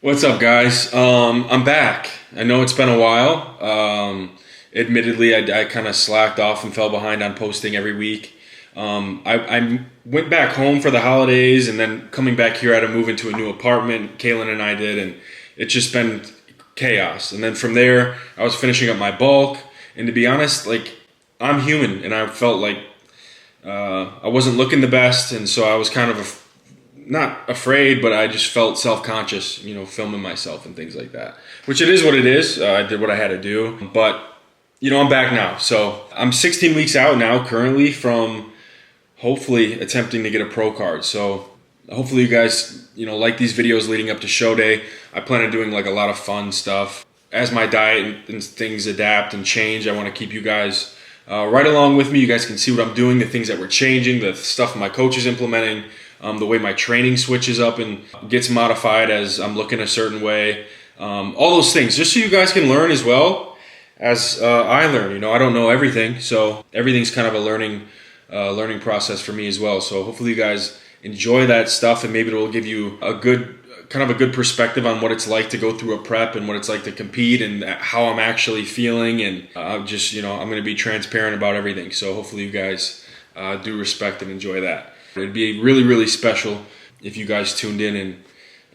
What's up, guys? I'm back. I know it's been a while. Admittedly, I kind of slacked off and fell behind on posting every week. I went back home for the holidays, and then coming back here, I had to move into a new apartment. Kaylin and I did, and it's just been chaos. And then from there, I was finishing up my bulk. And to be honest, like, I'm human, and I felt like I wasn't looking the best, and so I was kind of not afraid, but I just felt self-conscious, filming myself and things like that. Which it is what it is. I did what I had to do, but I'm back now. So I'm 16 weeks out now, currently, from hopefully attempting to get a pro card. So hopefully you guys, like these videos leading up to show day. I plan on doing like a lot of fun stuff as my diet and things adapt and change. I want to keep you guys right along with me. You guys can see what I'm doing, the things that we're changing, the stuff my coach is implementing. The way my training switches up and gets modified as I'm looking a certain way. All those things, just so you guys can learn as well as I learn. I don't know everything, so everything's kind of a learning process for me as well. So hopefully you guys enjoy that stuff, and maybe it will give you a good perspective on what it's like to go through a prep and what it's like to compete and how I'm actually feeling. And I'm going to be transparent about everything. So hopefully you guys do respect and enjoy that. It'd be really, really special if you guys tuned in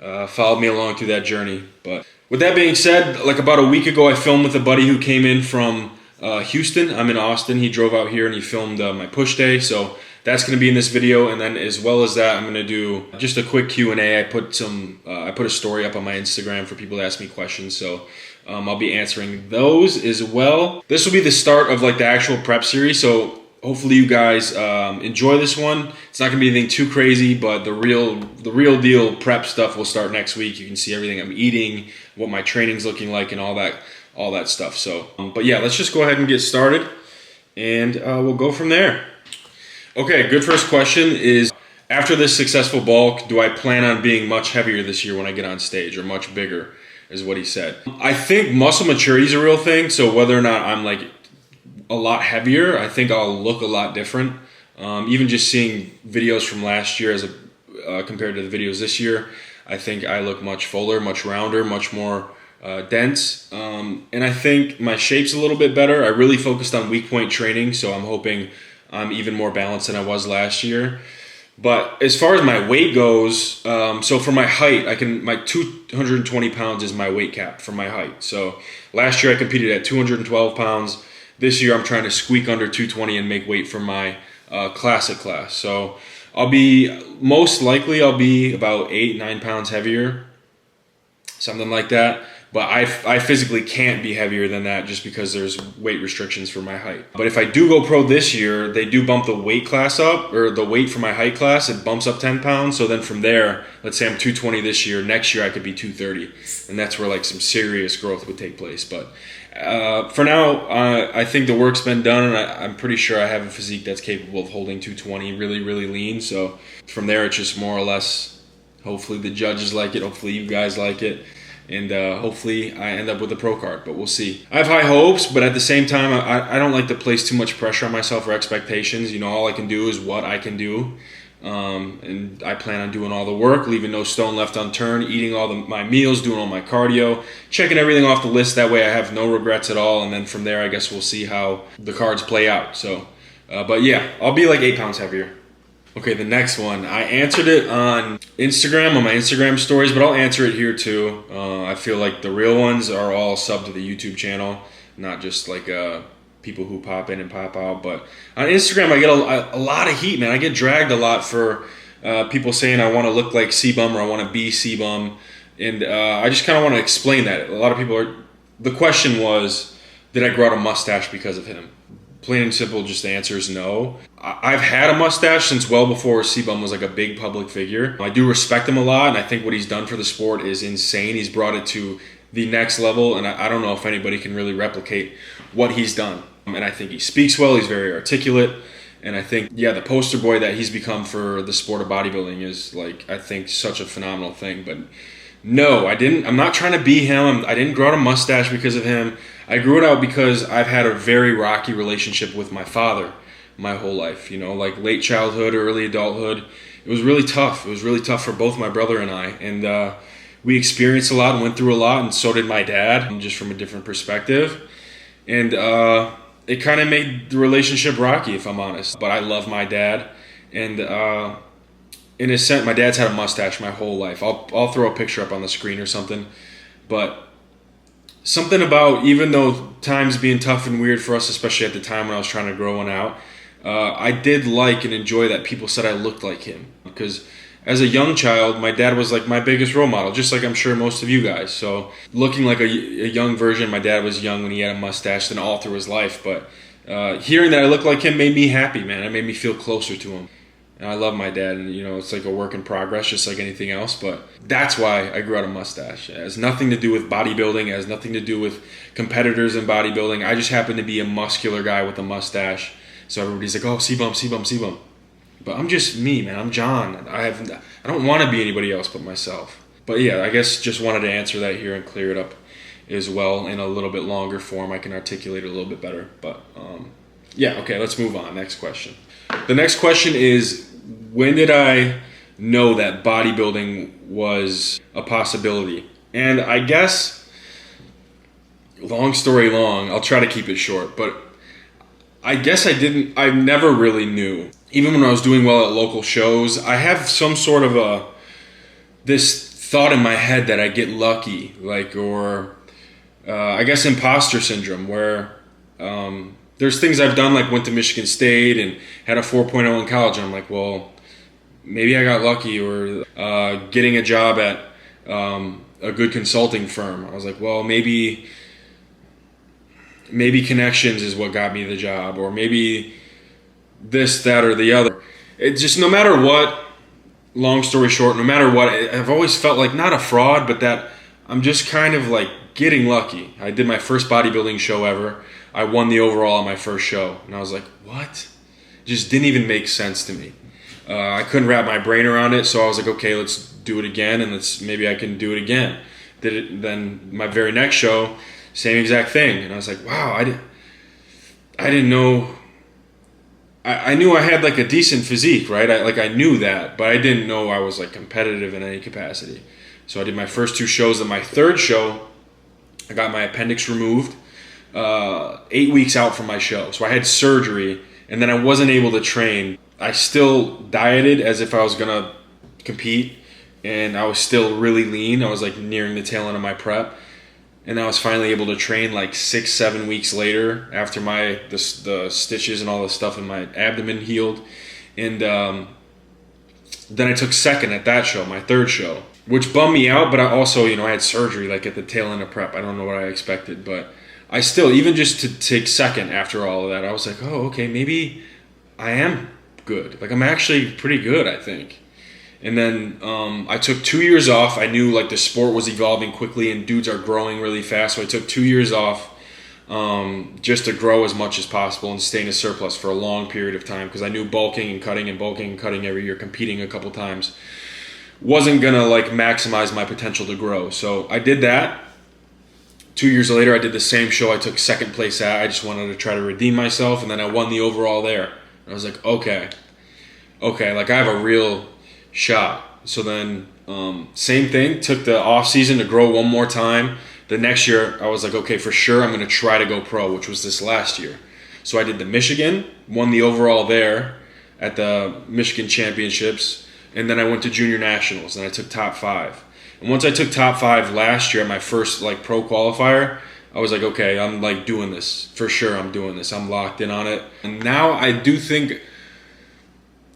and followed me along through that journey. But with that being said, like about a week ago, I filmed with a buddy who came in from Houston. I'm in Austin. He drove out here and he filmed my push day. So that's going to be in this video. And then as well as that, I'm going to do just a quick Q&A. I put a story up on my Instagram for people to ask me questions. So I'll be answering those as well. This will be the start of like the actual prep series. So hopefully you guys enjoy this one. It's not going to be anything too crazy, but the real deal prep stuff will start next week. You can see everything I'm eating, what my training's looking like, and all that stuff. So, but yeah, let's just go ahead and get started, and we'll go from there. Okay, good first question is, after this successful bulk, do I plan on being much heavier this year when I get on stage, or much bigger, is what he said. I think muscle maturity is a real thing, so whether or not I'm like a lot heavier, I think I'll look a lot different. Even just seeing videos from last year compared to the videos this year, I think I look much fuller, much rounder, much more dense. And I think my shape's a little bit better. I really focused on weak point training, so I'm hoping I'm even more balanced than I was last year. But as far as my weight goes, so for my height, my 220 pounds is my weight cap for my height. So last year I competed at 212 pounds. This year I'm trying to squeak under 220 and make weight for my classic class. So most likely I'll be about 8-9 pounds heavier, something like that. But I physically can't be heavier than that just because there's weight restrictions for my height. But if I do go pro this year, they do bump the weight class up, or the weight for my height class, it bumps up 10 pounds. So then from there, let's say I'm 220 this year, next year I could be 230. And that's where like some serious growth would take place. But for now, I think the work's been done, and I'm pretty sure I have a physique that's capable of holding 220 really, really lean. So from there, it's just more or less, hopefully the judges like it, hopefully you guys like it, and hopefully I end up with a pro card, but we'll see. I have high hopes, but at the same time, I don't like to place too much pressure on myself or expectations. All I can do is what I can do. And I plan on doing all the work, leaving no stone left unturned, eating all my meals, doing all my cardio, checking everything off the list. That way I have no regrets at all. And then from there, I guess we'll see how the cards play out. So, but yeah, I'll be like 8 pounds heavier. Okay, the next one. I answered it on Instagram, on my Instagram stories, but I'll answer it here too. I feel like the real ones are all sub to the YouTube channel, not just like people who pop in and pop out. But on Instagram, I get a lot of heat, man. I get dragged a lot for people saying I want to look like C-Bum or I want to be C-Bum. And I just kind of want to explain that. A lot of people the question was, did I grow out a mustache because of him? Plain and simple, just the answer is no. I've had a mustache since well before C-Bum was like a big public figure. I do respect him a lot, and I think what he's done for the sport is insane. He's brought it to the next level, and I don't know if anybody can really replicate what he's done. And I think he speaks well, he's very articulate, and I think, yeah, the poster boy that he's become for the sport of bodybuilding is, like, I think such a phenomenal thing. But no, I'm not trying to be him. I didn't grow out a mustache because of him. I grew it out because I've had a very rocky relationship with my father my whole life. Like late childhood, early adulthood. It was really tough. It was really tough for both my brother and I. And we experienced a lot and went through a lot, and so did my dad, just from a different perspective. And it kind of made the relationship rocky, if I'm honest. But I love my dad, and in a sense, my dad's had a mustache my whole life. I'll throw a picture up on the screen or something. But something about, even though times being tough and weird for us, especially at the time when I was trying to grow one out, I did like and enjoy that people said I looked like him. Because as a young child, my dad was like my biggest role model, just like I'm sure most of you guys. So looking like a young version, my dad was young when he had a mustache than all through his life. But hearing that I looked like him made me happy, man. It made me feel closer to him. And I love my dad, and it's like a work in progress, just like anything else. But that's why I grew out a mustache. It has nothing to do with bodybuilding. It has nothing to do with competitors in bodybuilding. I just happen to be a muscular guy with a mustache. So everybody's like, oh, C-bump, C-bump, C-bump. But I'm just me, man. I'm John. I don't want to be anybody else but myself. But yeah, I guess just wanted to answer that here and clear it up as well in a little bit longer form. I can articulate it a little bit better. But yeah, okay, let's move on. Next question. The next question is, when did I know that bodybuilding was a possibility? And I guess, long story long, I'll try to keep it short, but I guess I never really knew. Even when I was doing well at local shows, I have some sort of this thought in my head that I get lucky, or I guess imposter syndrome, where there's things I've done, like went to Michigan State and had a 4.0 in college, and I'm like, well, maybe I got lucky, or getting a job at a good consulting firm. I was like, well, maybe connections is what got me the job, or maybe this, that, or the other. It just, no matter what, long story short, no matter what, I've always felt like not a fraud, but that I'm just kind of like getting lucky. I did my first bodybuilding show ever. I won the overall on my first show, and I was like, what? It just didn't even make sense to me. I couldn't wrap my brain around it, so I was like, okay, let's do it again, and maybe I can do it again. Did it. Then my very next show, same exact thing, and I was like, wow, I didn't know. I knew I had like a decent physique, right? I knew that, but I didn't know I was like competitive in any capacity. So I did my first 2 shows. And my third show, I got my appendix removed 8 weeks out from my show. So I had surgery, and then I wasn't able to train. I still dieted as if I was going to compete, and I was still really lean. I was like nearing the tail end of my prep. And I was finally able to train like 6-7 weeks later after the stitches and all the stuff in my abdomen healed. And then I took second at that show, my third show, which bummed me out. But I also, I had surgery like at the tail end of prep. I don't know what I expected, but I still, even just to take second after all of that, I was like, oh, okay, maybe I am good. Like, I'm actually pretty good, I think. And then I took 2 years off. I knew like the sport was evolving quickly and dudes are growing really fast. So I took 2 years off just to grow as much as possible and stay in a surplus for a long period of time, because I knew bulking and cutting every year, competing a couple times, wasn't going to like maximize my potential to grow. So I did that. 2 years later, I did the same show I took second place at. I just wanted to try to redeem myself, and then I won the overall there. And I was like, okay, like I have a real shot. So then same thing, took the off season to grow one more time. The next year I was like, okay, for sure I'm going to try to go pro, which was this last year. So I did the Michigan, won the overall there at the Michigan Championships, and then I went to Junior Nationals and I took top 5. And once I took top 5 last year at my first like pro qualifier, I was like, okay, I'm like doing this for sure. I'm doing this. I'm locked in on it. And now I do think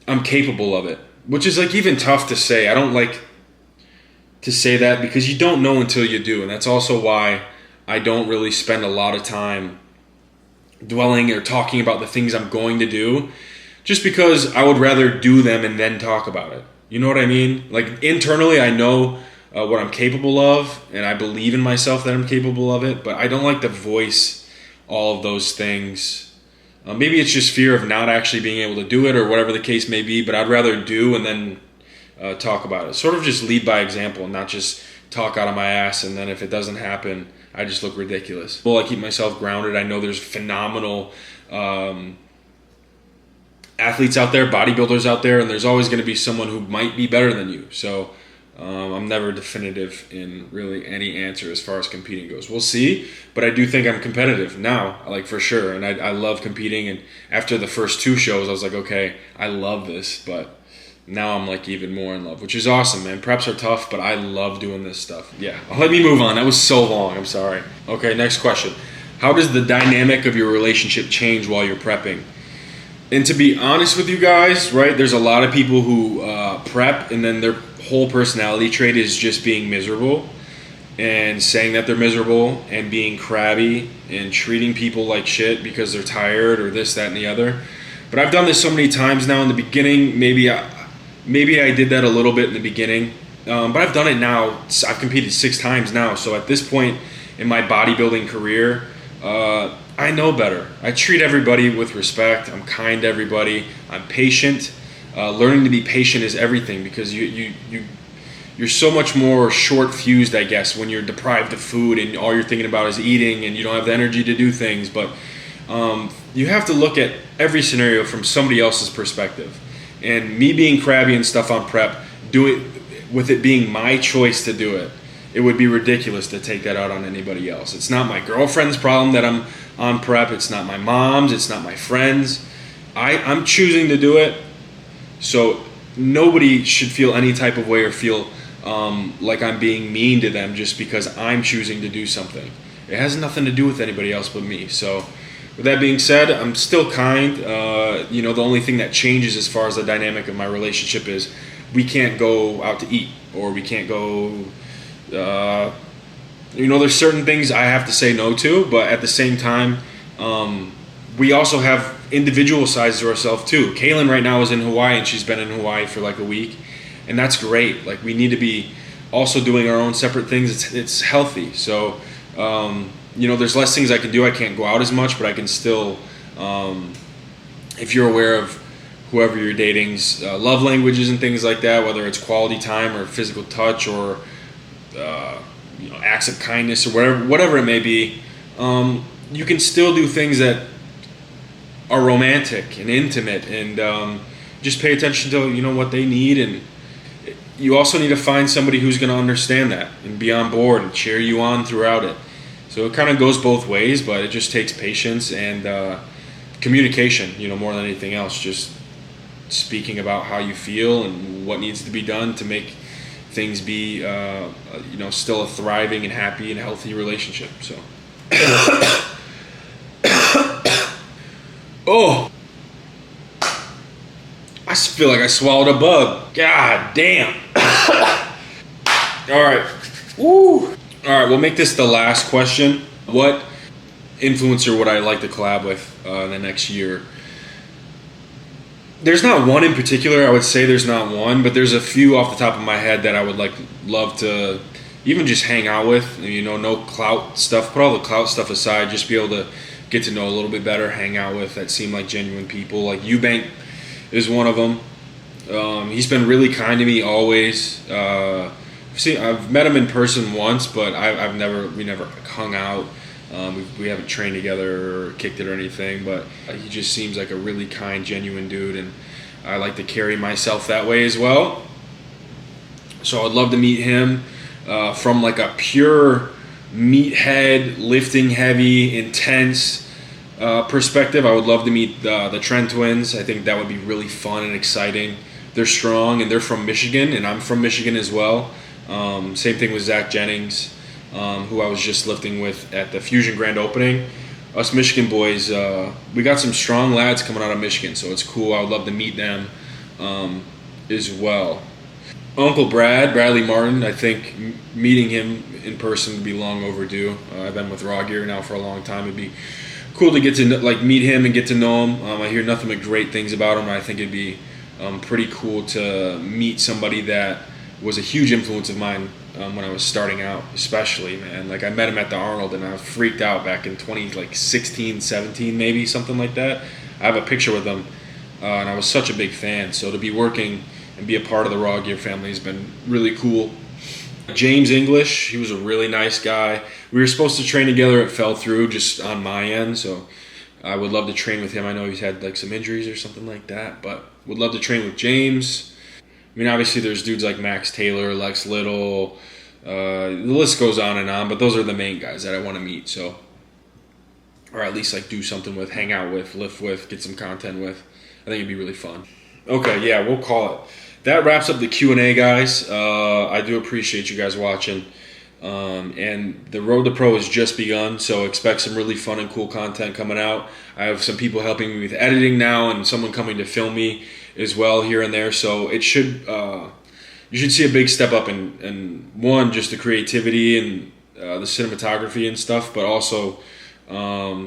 I'm capable of it, which is like even tough to say. I don't like to say that because you don't know until you do. And that's also why I don't really spend a lot of time dwelling or talking about the things I'm going to do, just because I would rather do them and then talk about it. You know what I mean? Like internally, I know what I'm capable of, and I believe in myself that I'm capable of it, but I don't like to voice all of those things. Maybe it's just fear of not actually being able to do it or whatever the case may be, but I'd rather do and then talk about it. Sort of just lead by example and not just talk out of my ass, and then if it doesn't happen, I just look ridiculous. Well, I keep myself grounded. I know there's phenomenal athletes out there, bodybuilders out there, and there's always going to be someone who might be better than you. So I'm never definitive in really any answer as far as competing goes. We'll see, but I do think I'm competitive now, like for sure. And I love competing. And after the first 2 shows, I was like, okay, I love this. But now I'm like even more in love, which is awesome, man. Preps are tough, but I love doing this stuff. Yeah, let me move on. That was so long. I'm sorry. Okay, next question. How does the dynamic of your relationship change while you're prepping? And to be honest with you guys, right, there's a lot of people who prep and then their whole personality trait is just being miserable and saying that they're miserable and being crabby and treating people like shit because they're tired or this, that, and the other. But I've done this so many times now. In the beginning, maybe I did that a little bit in the beginning, but I've done it now. I've competed 6 times now, so at this point in my bodybuilding career, I know better. I treat everybody with respect. I'm kind to everybody. I'm patient. Learning to be patient is everything because you're so much more short-fused, I guess, when you're deprived of food and all you're thinking about is eating and you don't have the energy to do things. But you have to look at every scenario from somebody else's perspective. And me being crabby and stuff on prep, do it with it being my choice to do it. It would be ridiculous to take that out on anybody else. It's not my girlfriend's problem that I'm on prep. It's not my mom's. It's not my friends. I'm choosing to do it. So nobody should feel any type of way or feel like I'm being mean to them just because I'm choosing to do something. It has nothing to do with anybody else but me. So with that being said, I'm still kind. The only thing that changes as far as the dynamic of my relationship is we can't go out to eat or we can't go... there's certain things I have to say no to, but at the same time, we also have individual sides to ourselves too. Kaylin right now is in Hawaii and she's been in Hawaii for like a week, and that's great. Like we need to be also doing our own separate things. It's healthy. So, there's less things I can do. I can't go out as much, but I can still, if you're aware of whoever you're dating's love languages and things like that, whether it's quality time or physical touch or acts of kindness or whatever it may be, you can still do things that are romantic and intimate, and just pay attention to what they need. And you also need to find somebody who's going to understand that and be on board and cheer you on throughout it. So it kind of goes both ways, but it just takes patience and communication, more than anything else. Just speaking about how you feel and what needs to be done to make things be, still a thriving and happy and healthy relationship. So, oh, I feel like I swallowed a bug. God damn. All right. Woo. All right. We'll make this the last question. What influencer would I like to collab with in the next year? There's not one in particular. I would say there's not one, but there's a few off the top of my head that I would love to even just hang out with. No clout stuff. Put all the clout stuff aside. Just be able to get to know a little bit better, hang out with that seem like genuine people. Like Eubank is one of them. He's been really kind to me always. I've met him in person once, but we never hung out. We haven't trained together or kicked it or anything, but he just seems like a really kind, genuine dude, and I like to carry myself that way as well. So I'd love to meet him from like a pure meathead, lifting heavy, intense perspective. I would love to meet the Trent twins. I think that would be really fun and exciting. They're strong, and they're from Michigan, and I'm from Michigan as well. Same thing with Zach Jennings, who I was just lifting with at the Fusion Grand Opening. Us Michigan boys, we got some strong lads coming out of Michigan, so it's cool. I would love to meet them as well. Uncle Bradley Martin, I think meeting him in person would be long overdue. I've been with Rawgear now for a long time. It'd be cool to get to meet him and get to know him. I hear nothing but great things about him. I think it'd be pretty cool to meet somebody that was a huge influence of mine when I was starting out, especially, man. Like I met him at the Arnold and I was freaked out back in 2016, 17 maybe, something like that. I have a picture with him and I was such a big fan. So to be working and be a part of the Rawgear family has been really cool. James English, he was a really nice guy. We were supposed to train together, it fell through just on my end, so I would love to train with him. I know he's had like some injuries or something like that, but would love to train with James. mean, obviously there's dudes like Max Taylor, Lex Little, the list goes on, but those are the main guys that I want to meet. So, or at least like do something with, hang out with, lift with, get some content with. I think it'd be really fun. Okay, yeah, we'll call it. That wraps up the Q&A, guys. I do appreciate you guys watching. And the Road to Pro has just begun, so expect some really fun and cool content coming out. I have some people helping me with editing now, and someone coming to film me as well here and there. So it should, you should see a big step up in one, just the creativity and the cinematography and stuff, but also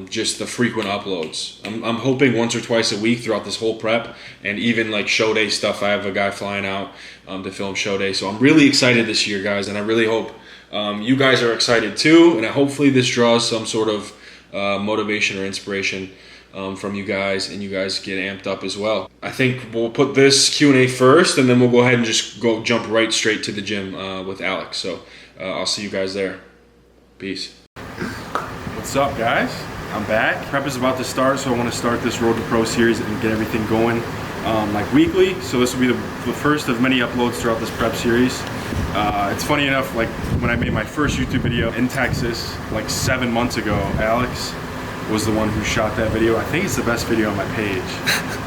just the frequent uploads. I'm hoping once or twice a week throughout this whole prep, and even like show day stuff. I have a guy flying out to film show day, so I'm really excited this year, guys, and I really hope you guys are excited too, and hopefully this draws some sort of motivation or inspiration from you guys, and you guys get amped up as well. I think we'll put this Q&A first, and then we'll go ahead and just jump right straight to the gym with Alex. So I'll see you guys there. Peace. What's up, guys? I'm back. Prep is about to start, so I want to start this Road to Pro series and get everything going like weekly. So this will be the first of many uploads throughout this prep series. It's funny enough, like when I made my first YouTube video in Texas like 7 months ago, Alex was the one who shot that video. I think it's the best video on my page,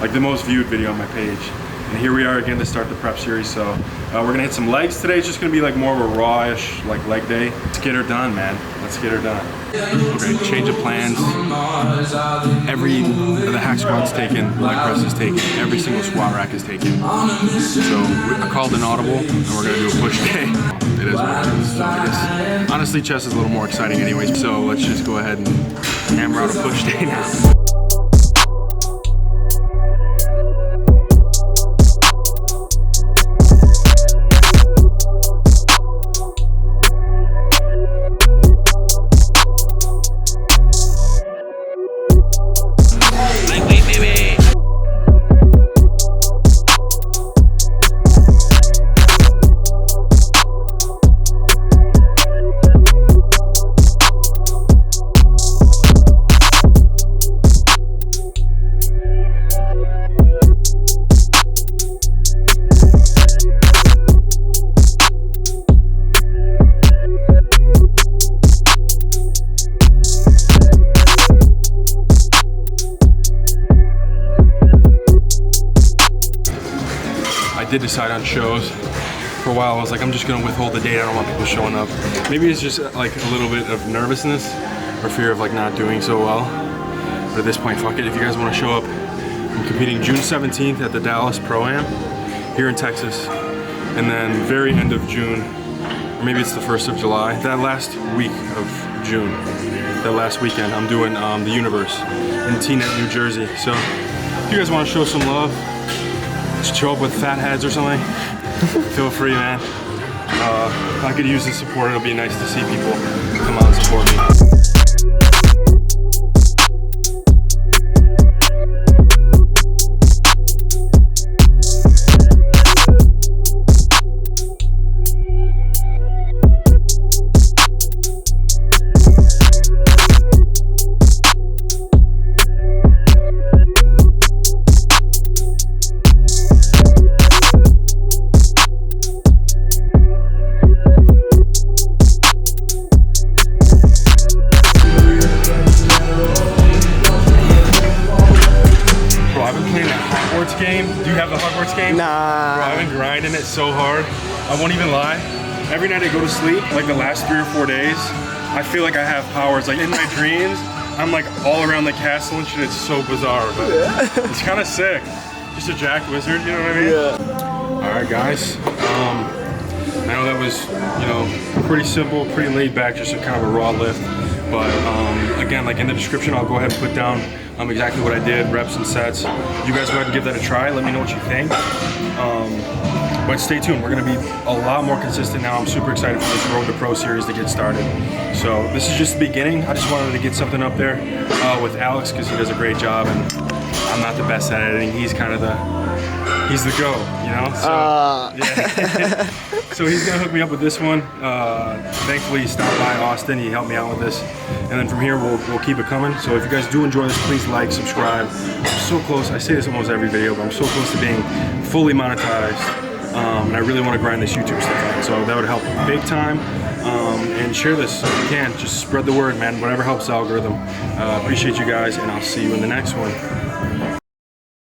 like the most viewed video on my page. And here we are again to start the prep series. So we're gonna hit some legs today. It's just gonna be like more of a raw-ish like leg day. Let's get her done, man. Let's get her done. Okay, change of plans. The hack squat's taken, leg press is taken, every single squat rack is taken. So I called an audible, and we're gonna do a push day. It is what it is. So I guess, honestly, chest is a little more exciting anyways. So let's just go ahead and hammer out a push day now. I did decide on shows. For a while I was like, I'm just gonna withhold the date, I don't want people showing up. Maybe it's just like a little bit of nervousness or fear of like not doing so well. But at this point, fuck it, if you guys wanna show up, I'm competing June 17th at the Dallas Pro-Am here in Texas. And then very end of June, or maybe it's the 1st of July, that last week of June, that last weekend, I'm doing the Universe in Teaneck, New Jersey. So if you guys wanna show some love, show up with fat heads or something, feel free, man. I could use the support. It'll be nice to see people come out and support me. Game. Do you have the Hogwarts game? Nah. Bro, I've been grinding it so hard. I won't even lie. Every night I go to sleep, like the last 3 or 4 days, I feel like I have powers. Like in my dreams, I'm like all around the castle and shit. It's so bizarre, but it's kind of sick. Just a jack wizard, you know what I mean? Yeah. All right, guys. I know that was, you know, pretty simple, pretty laid back, just a kind of a raw lift. But again, like in the description, I'll go ahead and put down exactly what I did, reps and sets. You guys go ahead and give that a try. Let me know what you think. But stay tuned. We're going to be a lot more consistent now. I'm super excited for this Road to Pro series to get started. So this is just the beginning. I just wanted to get something up there with Alex because he does a great job, and I'm not the best at editing. He's kind of he's the go, you know? So, yeah. So he's gonna hook me up with this one. Thankfully he stopped by Austin, he helped me out with this. And then from here we'll keep it coming. So if you guys do enjoy this, please like, subscribe. I'm so close, I say this almost every video, but I'm so close to being fully monetized and I really want to grind this YouTube stuff out. So that would help big time. And share this if you can. Just spread the word, man. Whatever helps the algorithm. Appreciate you guys, and I'll see you in the next one.